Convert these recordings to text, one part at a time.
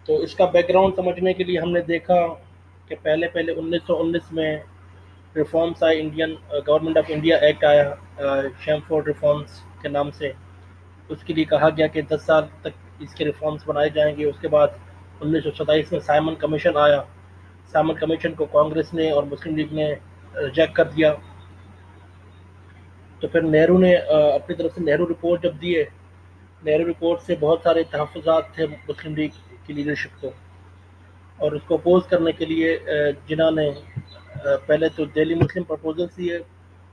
تو اس کا back ground سمجھنے کے لیے ہم نے دیکھا کہ پہلے 1919 میں ریفارمس آئے، Indian government of India act آیا شیمفورڈ ریفارمس کے نام سے. اس کے لیے کہا گیا کہ 10 سال تک اس کے ریفارمس بنائے جائیں گے. اس کے بعد 1927 میں سائمن کمیشن آیا. سائمن کمیشن کو کانگریس نے اور مسلم لیگ نے ریجیکٹ کر دیا. تو پھر نہرو نے اپنی طرف سے نہرو رپورٹ جب دیے، نہرو رپورٹ سے بہت سارے تحفظات تھے مسلم لیگ کی لیڈرشپ کو، اور اس کو اپوز کرنے کے لیے جنہوں نے پہلے تو دہلی مسلم پرپوزل دیے،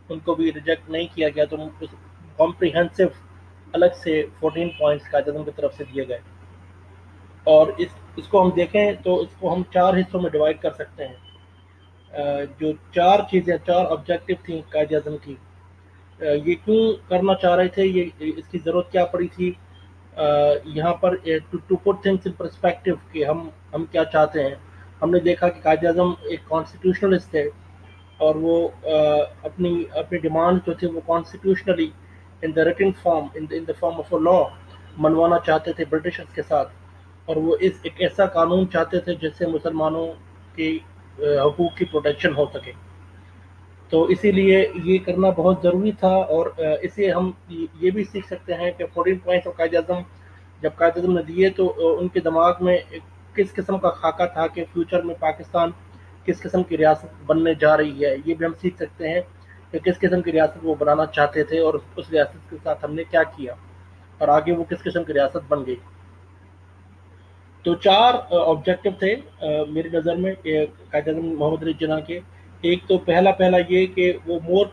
ان کو بھی ریجیکٹ نہیں کیا گیا. تو کمپریہنسو الگ سے 14 پوائنٹس قائد اعظم کی طرف سے دیے گئے. اور اس کو ہم دیکھیں تو اس کو ہم 4 حصوں میں ڈیوائڈ کر سکتے ہیں. جو 4 چیزیں، 4 آبجیکٹو تھیں قائد اعظم کی، یہ کیوں کرنا چاہ رہے تھے، یہ اس کی ضرورت کیا پڑی تھی. یہاں پر to put things in perspective کہ ہم کیا چاہتے ہیں. ہم نے دیکھا کہ قائد اعظم ایک کانسٹیٹیوشنلسٹ تھے، اور وہ اپنی ڈیمانڈ جو تھے وہ constitutionally in the written form, in the form of a law منوانا چاہتے تھے برٹشرز کے ساتھ. اور وہ ایک ایسا قانون چاہتے تھے جس سے مسلمانوں کی حقوق کی پروٹیکشن ہو سکے. تو اسی لیے یہ کرنا بہت ضروری تھا. اور اسے ہم یہ بھی سیکھ سکتے ہیں کہ 14 پوائنٹس آف قائد اعظم جب قائد اعظم نے دیے تو ان کے دماغ میں کس قسم کا خاکہ تھا کہ فیوچر میں پاکستان کس قسم کی ریاست بننے جا رہی ہے. یہ بھی ہم سیکھ سکتے ہیں کہ کس قسم کی ریاست وہ بنانا چاہتے تھے، اور اس ریاست کے ساتھ ہم نے کیا کیا، اور آگے وہ کس قسم کی ریاست بن گئی. تو 4 آبجیکٹو تھے میری نظر میں قائد اعظم محمد علی جناح کے. ایک تو پہلا یہ کہ وہ مور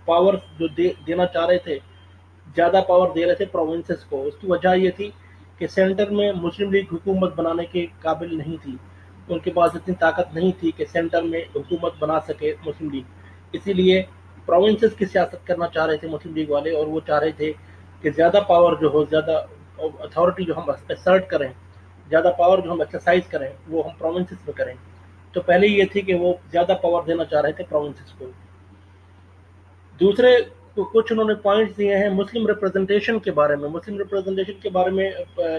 پاور جو دینا چاہ رہے تھے، زیادہ پاور دے رہے تھے پروونسز کو. اس کی وجہ یہ تھی کہ سینٹر میں مسلم لیگ حکومت بنانے کے قابل نہیں تھی. ان کے پاس اتنی طاقت نہیں تھی کہ سینٹر میں حکومت بنا سکے مسلم لیگ. اسی لیے پروونسز کی سیاست کرنا چاہ رہے تھے مسلم لیگ والے، اور وہ چاہ رہے تھے کہ زیادہ پاور جو ہو، زیادہ اتھارٹی جو ہم اسرٹ کریں، زیادہ پاور جو ہم ایکسرسائز کریں، وہ ہم پروونسز میں کریں. تو پہلے یہ تھی کہ وہ زیادہ پاور دینا چاہ رہے تھے پروونسز کو. دوسرے کچھ انہوں نے پوائنٹس دیے ہیں مسلم ریپرزنٹیشن کے بارے میں. مسلم ریپرزنٹیشن کے بارے میں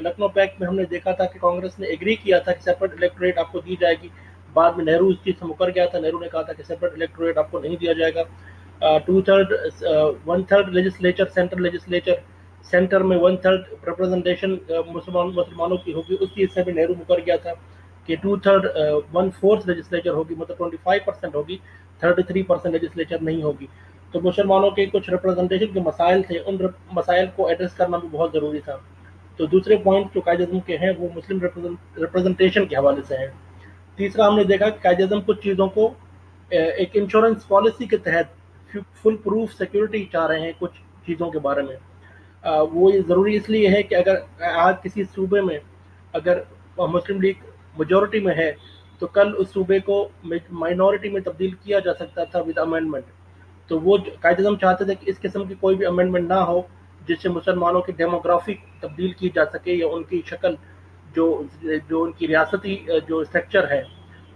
لکھنؤ پیکٹ میں ہم نے دیکھا تھا کہ کانگریس نے ایگری کیا تھا کہ سیپریٹ الیکٹوریٹ آپ کو دی جائے گی. بعد میں نہرو اس چیز سے مکر گیا تھا. نہرو نے کہا تھا کہ سیپریٹ الیکٹوریٹ آپ کو نہیں دیا جائے گا. 1/3 لیجسلیچر، سینٹر میں 1/3 ریپرزنٹیشن مسلمانوں کی ہوگی. اس چیز سے بھی نہرو مکر گیا تھا کہ 1/4 لیجسلیچر ہوگی، مطلب 25% ہوگی، 33% لیجسلیچر نہیں ہوگی. تو مسلمانوں کے کچھ ریپرزنٹیشن کے مسائل تھے، ان مسائل کو ایڈریس کرنا بھی بہت ضروری تھا. تو دوسرے پوائنٹ جو قائد اعظم کے ہیں وہ مسلم ریپرزنٹیشن کے حوالے سے ہیں. تیسرا ہم نے دیکھا کہ قائد اعظم کچھ چیزوں کو ایک انشورنس پالیسی کے تحت فل پروف سیکورٹی چاہ رہے ہیں کچھ چیزوں کے بارے میں. وہ یہ ضروری اس لیے ہے کہ اگر آج کسی صوبے میں اگر مسلم لیگ میجورٹی میں ہے تو کل اس صوبے کو مائنورٹی میں تبدیل کیا جا سکتا تھا ود امینڈمنٹ. تو وہ قائد اعظم چاہتے تھے کہ اس قسم کی کوئی بھی امینڈمنٹ نہ ہو جس سے مسلمانوں کی ڈیموگرافی تبدیل کی جا سکے، یا ان کی شکل جو ان کی ریاستی جو اسٹرکچر ہے،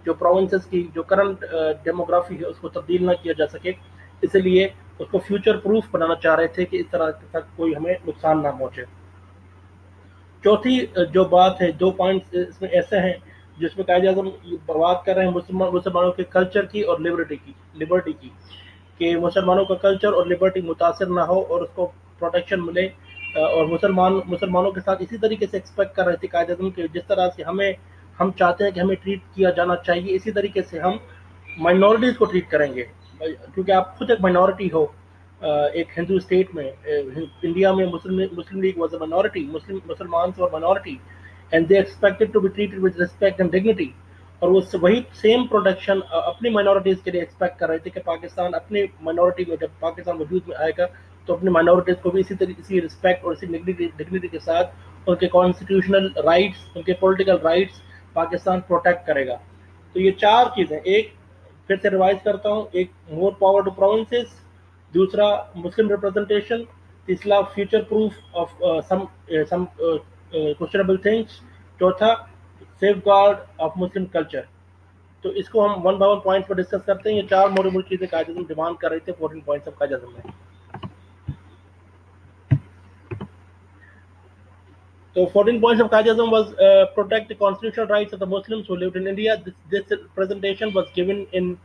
جو پروونسز کی جو کرنٹ ڈیموگرافی ہے، اس کو تبدیل نہ کیا جا سکے. اس لیے اس کو فیوچر پروف بنانا چاہ رہے تھے کہ اس طرح تک کوئی ہمیں نقصان نہ پہنچے. چوتھی جو بات ہے، 2 پوائنٹس اس میں ایسے ہیں جس میں قائد اعظم بات کر رہے ہیں مسلمانوں کے کلچر کی اور لبرٹی کی، کہ مسلمانوں کا کلچر اور لبرٹی متاثر نہ ہو اور اس کو پروٹیکشن ملے. اور مسلمانوں کے ساتھ اسی طریقے سے ایکسپیکٹ کر رہے تھے قائد اعظم کہ جس طرح سے ہم چاہتے ہیں کہ ہمیں ٹریٹ کیا جانا چاہیے، اسی طریقے سے ہم مائنورٹیز کو ٹریٹ کریں گے. کیونکہ آپ خود ایک مائنورٹی ہو ایک ہندو اسٹیٹ میں. انڈیا میں Muslim League was a minority, مسلمان اور minority, and they expected to be treated with respect and dignity. اور وہ وہی سیم پروٹیکشن اپنی مائنورٹیز کے لیے ایکسپیکٹ کر رہے تھے کہ پاکستان اپنی مائنورٹی میں جب پاکستان وجود میں آئے گا تو اپنی مائنورٹیز کو بھی اسی رسپیکٹ اور اسی ڈگنیٹی کے ساتھ ان کے کانسٹیٹیوشنل رائٹس، ان کے پولیٹیکل رائٹس پاکستان پروٹیکٹ کرے گا. تو یہ 4 چیزیں، ایک پھر سے ریوائز کرتا ہوں، ایک مور پاور ٹو پروونسز، دوسرا مسلم ریپرزنٹیشن، تیسرا future proof of some questionable things, چوتھا safeguard of Muslim culture. تو اس کو ہم 1 بائی 1 پوائنٹس پر ڈسکس کرتے ہیں. یہ 4 موڈیبل چیزیں قائد اعظم ڈیمانڈ کر رہے تھے 14 پوائنٹس آف قائد اعظم میں. So 14 points of Qaid-e-Azam was protect the constitutional rights of the Muslims who lived in India. This presentation was given in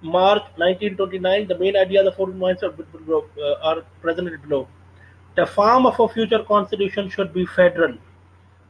March 1929. The main idea of the 14 points are presented below. The form of a future constitution should be federal.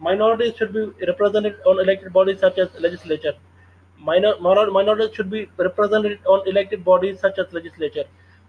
Minorities should be represented on elected bodies such as legislature. Minorities should be represented on elected bodies such as legislature.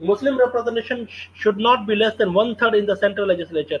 Muslim representation should not be less than 1/3 in the central legislature.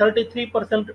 33%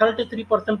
33%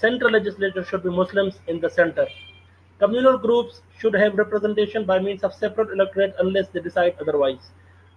central legislature should be Muslims in the center. Communal groups should have representation by means of separate electorate unless they decide otherwise.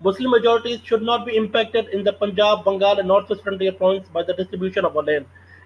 Muslim majorities should not be impacted in the Punjab, Bengal and Northwest frontier province by the distribution of land.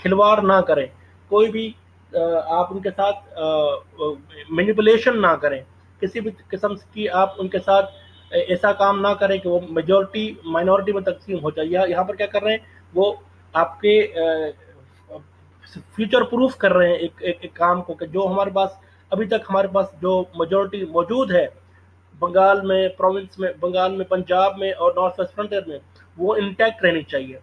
کھلواڑ نہ کریں، کوئی بھی آپ ان کے ساتھ manipulation نہ کریں، کسی بھی قسم کی آپ ان کے ساتھ ایسا کام نہ کریں کہ وہ میجورٹی مائنورٹی میں تقسیم ہو جائے. یہاں پر کیا کر رہے ہیں وہ آپ کے فیوچر پروف کر رہے ہیں ایک کام کو کہ جو ہمارے پاس ابھی تک ہمارے پاس جو میجورٹی موجود ہے بنگال میں پروونس میں، بنگال میں، پنجاب میں اور نارتھ ویسٹ فرنٹیئر میں، وہ انٹیکٹ رہنی چاہیے.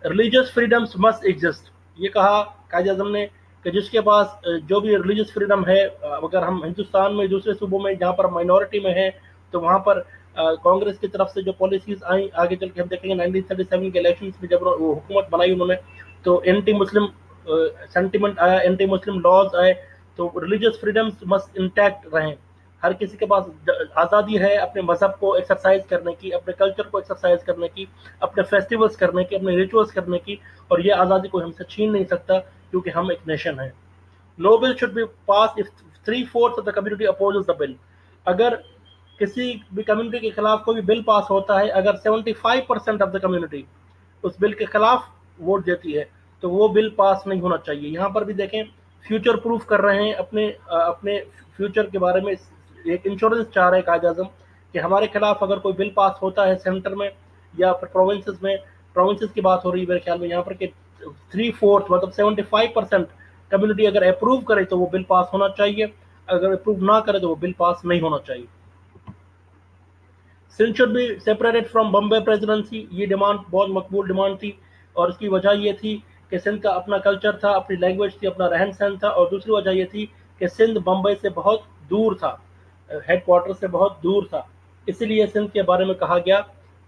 ریلیجیس فریڈمس مسٹ ایگزسٹ، یہ کہا قائد اعظم نے کہ جس کے پاس جو بھی ریلیجیس فریڈم ہے، اگر ہم ہندوستان میں دوسرے صوبوں میں جہاں پر مائنورٹی میں ہیں تو وہاں پر کانگریس کی طرف سے جو پالیسیز آئیں آگے چل کے ہم دیکھیں گے 1937 کے الیکشنز میں جب وہ حکومت بنائی انہوں نے تو اینٹی مسلم سینٹیمنٹ آیا، اینٹی مسلم لاز آئے. تو ریلیجیس فریڈمس مسٹ انٹیکٹ رہیں، ہر کسی کے پاس آزادی ہے اپنے مذہب کو ایکسرسائز کرنے کی، اپنے کلچر کو ایکسرسائز کرنے کی، اپنے فیسٹیولز کرنے کی، اپنے ریچولز کرنے کی، اور یہ آزادی کوئی ہم سے چھین نہیں سکتا کیونکہ ہم ایک نیشن ہیں. No bill should be passed if 3/4 of the community opposes the bill. اگر کسی بھی کمیونٹی کے خلاف کوئی بھی بل پاس ہوتا ہے، اگر 75% آف دا کمیونٹی اس بل کے خلاف ووٹ دیتی ہے تو وہ بل پاس نہیں ہونا چاہیے. یہاں پر بھی دیکھیں فیوچر پروف کر رہے ہیں، اپنے فیوچر کے بارے میں ایک انشورنس چاہ رہے ہیں قائد اعظم کہ ہمارے خلاف اگر کوئی بل پاس ہوتا ہے سینٹر میں یا پھر پروونسز کی بات ہو رہی ہے میرے خیال میں یہاں پر کہ 3/4 مطلب 75% کمیونٹی اگر اپروو کرے تو وہ بل پاس ہونا چاہیے، اگر اپروو نہ کرے تو وہ بل پاس نہیں ہونا چاہیے. Sindh should be separated from Bombay presidency, یہ ڈیمانڈ بہت مقبول ڈیمانڈ تھی اور اس کی وجہ یہ تھی کہ سندھ کا اپنا کلچر تھا، اپنی لینگویج تھی، اپنا رہن سہن تھا، اور دوسری وجہ یہ تھی کہ سندھ بمبئی سے بہت دور تھا، ہیڈ کوارٹر سے بہت دور تھا. اسی لیے سندھ کے بارے میں کہا گیا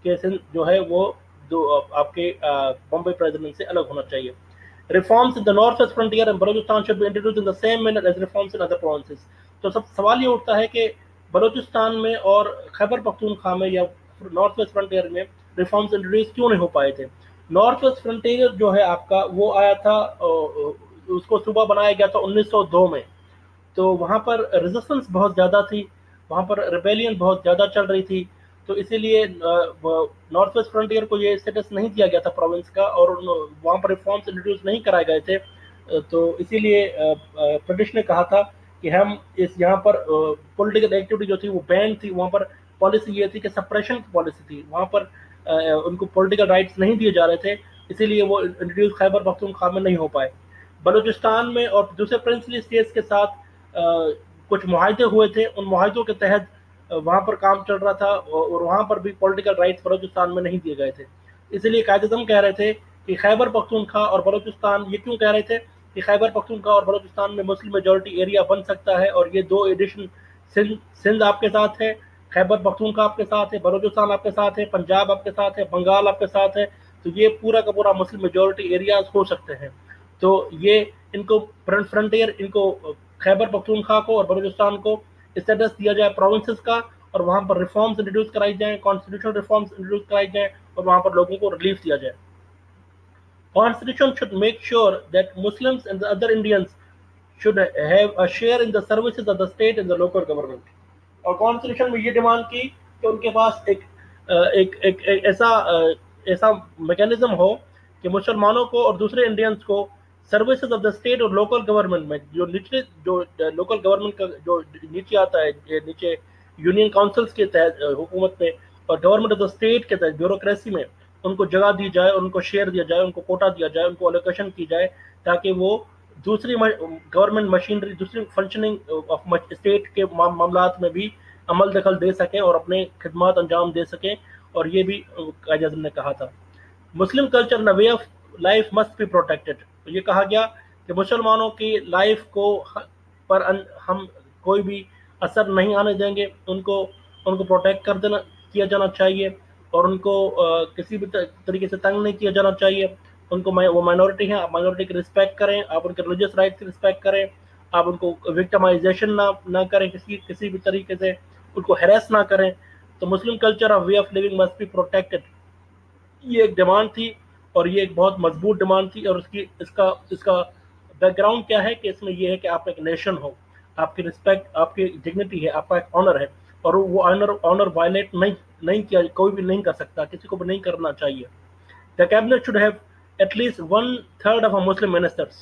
کہ سندھ جو ہے وہ آپ کے بمبئی پریزیڈنٹ سے الگ ہونا چاہیے. Reforms in the northwest frontier and Balochistan should be introduced in the same manner as reforms in other provinces. تو سوال یہ اٹھتا ہے کہ بلوچستان میں اور خیبر پختونخوا میں یا نارتھ ویسٹ فرنٹیئر میں ریفارمز انٹروڈیوس کیوں نہیں ہو پائے تھے. نارتھ ویسٹ فرنٹیئر جو ہے آپ کا وہ آیا تھا، اس کو صوبہ بنایا گیا تھا 1902 میں، تو وہاں پر ریزسٹنس بہت زیادہ تھی، وہاں پر ریبیلین بہت زیادہ چل رہی تھی، تو اسی لیے نارتھ ویسٹ فرنٹیئر کو یہ اسٹیٹس نہیں دیا گیا تھا پروونس کا اور وہاں پر ریفارمز انٹروڈیوس نہیں کرائے گئے تھے. تو اسی لیے برٹش نے کہا تھا کہ ہم یہاں پر پولیٹیکل ایکٹیویٹی جو تھی وہ بین تھی، وہاں پر پالیسی یہ تھی کہ سپریشن کی پالیسی تھی، وہاں پر ان کو پولیٹیکل رائٹس نہیں دیے جا رہے تھے، اسی لیے وہ انٹروڈیوس خیبر پختونخوا میں نہیں ہو پائے. بلوچستان میں اور دوسرے پرنسلی اسٹیٹس کے ساتھ کچھ معاہدے ہوئے تھے، ان معاہدوں کے تحت وہاں پر کام چل رہا تھا اور وہاں پر بھی پولیٹیکل رائٹس بلوچستان میں نہیں دیے گئے تھے. اس لیے قائد اعظم کہہ رہے تھے کہ خیبر پختونخوا اور بلوچستان، یہ کیوں کہہ رہے تھے کہ خیبر پختونخوا اور بلوچستان میں مسلم میجورٹی ایریا بن سکتا ہے اور یہ دو ایڈیشن سندھ آپ کے ساتھ ہے، خیبر پختونخوا آپ کے ساتھ ہے، بلوچستان آپ کے ساتھ ہے، پنجاب آپ کے ساتھ ہے، بنگال آپ کے ساتھ ہے، تو یہ پورا کا پورا مسلم میجورٹی ایریاز ہو سکتے ہیں. تو یہ ان کو فرنٹیئر، ان کو خیبر پختونخوا کو اور بلوچستان کو اسٹیٹس دیا جائے پروونسز کا، اور وہاں پر ریفارمز انٹروڈیوس کرائی جائیں، کانسٹیٹیوشنل ریفارمز انٹروڈیوس کرائی جائیں اور وہاں پر لوگوں کو ریلیف دیا جائے. Constitution should make sure that Muslims and the other Indians should have a share in the services of the state and the local government. اور کانسٹیٹیوشن میں یہ ڈیمانڈ کی کہ ان کے پاس ایک ایسا میکینزم ہو کہ مسلمانوں کو اور دوسرے انڈینس کو سروسز آف دا اسٹیٹ اور لوکل گورنمنٹ میں جو لوکل گورنمنٹ کا جو نیچے آتا ہے، نیچے یونین کاؤنسلس کے تحت حکومت میں اور گورنمنٹ آف دا اسٹیٹ کے تحت بیوروکریسی میں ان کو جگہ دی جائے اور ان کو شیئر دیا جائے، ان کو کوٹا دیا جائے، ان کو الوکیشن کی جائے تاکہ وہ دوسری گورنمنٹ مشینری، دوسری فنکشننگ آف اسٹیٹ کے معاملات میں بھی عمل دخل دے سکیں اور اپنے خدمات انجام دے سکیں. اور یہ بھی قائد اعظم نے کہا تھا. Muslim culture and way of life must be protected. یہ کہا گیا کہ مسلمانوں کی لائف کو پر ہم کوئی بھی اثر نہیں آنے دیں گے، ان کو پروٹیکٹ کیا جانا چاہیے اور ان کو کسی بھی طریقے سے تنگ نہیں کیا جانا چاہیے. ان کو وہ مائنورٹی ہیں، آپ مائنورٹی کی رسپیکٹ کریں، آپ ان کے ریلیجیس رائٹ کی رسپیکٹ کریں، آپ ان کو وکٹمائزیشن نہ کریں، کسی بھی طریقے سے ان کو ہیریس نہ کریں. تو Muslim culture of way of living must be protected, یہ ایک ڈیمانڈ تھی اور یہ ایک بہت مضبوط ڈیمانڈ تھی. اور اس کا بیک گراؤنڈ کیا ہے کہ اس میں یہ ہے کہ آپ ایک نیشن ہو، آپ کی رسپیکٹ، آپ کی ڈگنیٹی ہے، آپ کا ایک آنر ہے اور وہ آنر وائلیٹ نہیں کیا، کوئی بھی نہیں کر سکتا، کسی کو بھی نہیں کرنا چاہیے. The cabinet should have at least one third of our Muslim ministers,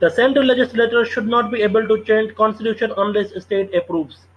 The central legislature should not be able to change constitution unless state approves.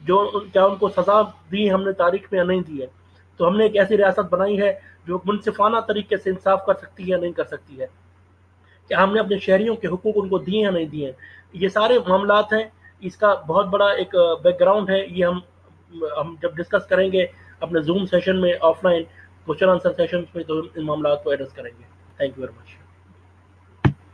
جو کیا ان کو سزا دی ہم نے تاریخ میں یا نہیں دی ہے؟ تو ہم نے ایک ایسی ریاست بنائی ہے جو منصفانہ طریقے سے انصاف کر سکتی ہے یا نہیں کر سکتی ہے؟ کیا ہم نے اپنے شہریوں کے حقوق ان کو دیے یا نہیں دیے؟ یہ سارے معاملات ہیں، اس کا بہت بڑا ایک بیک گراؤنڈ ہے، یہ ہم جب ڈسکس کریں گے اپنے زوم سیشن میں of line question answer session میں تو ان معاملات کو ایڈریس کریں گے. Thank you very much.